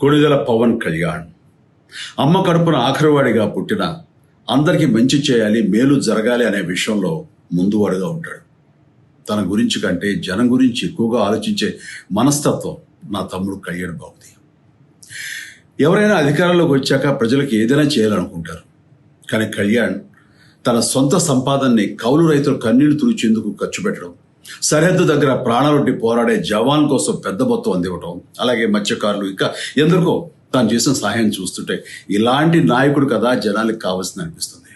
కొణిదెల పవన్ కళ్యాణ్ అమ్మ కడుపున ఆఖరివాడిగా పుట్టిన అందరికీ మంచి చేయాలి, మేలు జరగాలి అనే విషయంలో ముందువాడుగా ఉంటాడు. తన గురించి కంటే జనం గురించి ఎక్కువగా ఆలోచించే మనస్తత్వం నా తమ్ముడు కళ్యాణ్ బాబుది. ఎవరైనా అధికారంలోకి వచ్చాక ప్రజలకు ఏదైనా చేయాలనుకుంటారు. కానీ కళ్యాణ్ తన సొంత సంపాదనని కౌలు రైతులు కన్నీళ్లు తుడిచేందుకు ఖర్చు పెట్టడం, సరిహద్దు దగ్గర ప్రాణాలొడ్డి పోరాడే జవాన్ కోసం పెద్ద మొత్తం అందివ్వటం, అలాగే మత్స్యకారులు ఇంకా ఎందరికో తాను చేసిన సహాయం చూస్తుంటే ఇలాంటి నాయకుడు కదా జనానికి కావాల్సింది అనిపిస్తుంది.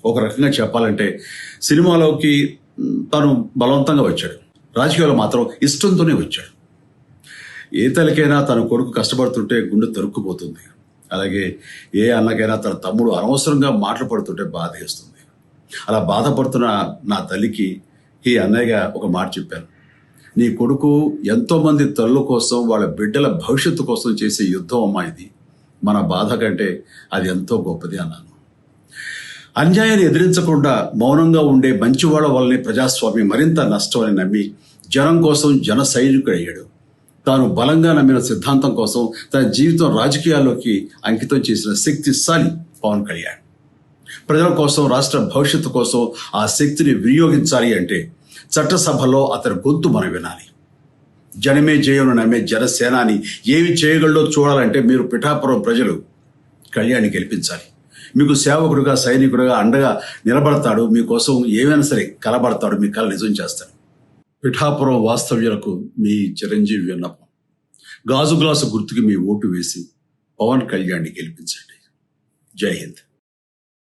ఒక రకంగా చెప్పాలంటే సినిమాలోకి తను బలవంతంగా వచ్చాడు, రాజకీయాల్లో మాత్రం ఇష్టంతోనే వచ్చాడు. ఏ తల్లికైనా తన కొడుకు కష్టపడుతుంటే గుండె తరుక్కుపోతుంది. అలాగే ఏ అన్నకైనా తన తమ్ముడు అనవసరంగా మాటలు పడుతుంటే బాధ వేస్తుంది. అలా బాధపడుతున్న నా తల్లికి ఈ అన్నయ్యగా ఒక మాట చెప్పాను. నీ కొడుకు ఎంతోమంది తల్లుల కోసం, వాళ్ళ బిడ్డల భవిష్యత్తు కోసం చేసే యుద్ధం అమ్మా ఇది. మన బాధ కంటే అది ఎంతో గొప్పది అన్నాను. అన్యాయాన్ని ఎదిరించకుండా మౌనంగా ఉండే మంచివాళ్ల వల్లనే ప్రజాస్వామ్యం మరింత నష్టం అని నమ్మి జనం కోసం జన సైనికుడు అయ్యాడు. తాను బలంగా నమ్మిన సిద్ధాంతం కోసం తన జీవితం రాజకీయాల్లోకి అంకితం చేసిన శక్తిశాలి పవన్ కళ్యాణ్. ప్రజల కోసం, రాష్ట్ర భవిష్యత్తు కోసం ఆ శక్తిని వినియోగించాలి అంటే చట్టసభలో అతని గొంతు మనం వినాలి. జనమే జయను నమ్మే జనసేనాని ఏమి చేయగలడో చూడాలంటే మీరు పిఠాపురం ప్రజలు కళ్యాణ్ని గెలిపించాలి. మీకు సేవకుడుగా, సైనికుడుగా అండగా నిలబడతాడు. మీకోసం ఏమైనా సరే కలబడతాడు. మీ కళ నిజం చేస్తాడు. పిఠాపురం వాస్తవ్యులకు మీ చిరంజీవి విన్నపం. గాజు గ్లాసు గుర్తుకి మీ ఓటు వేసి పవన్ కళ్యాణ్ని గెలిపించండి. జై హింద్.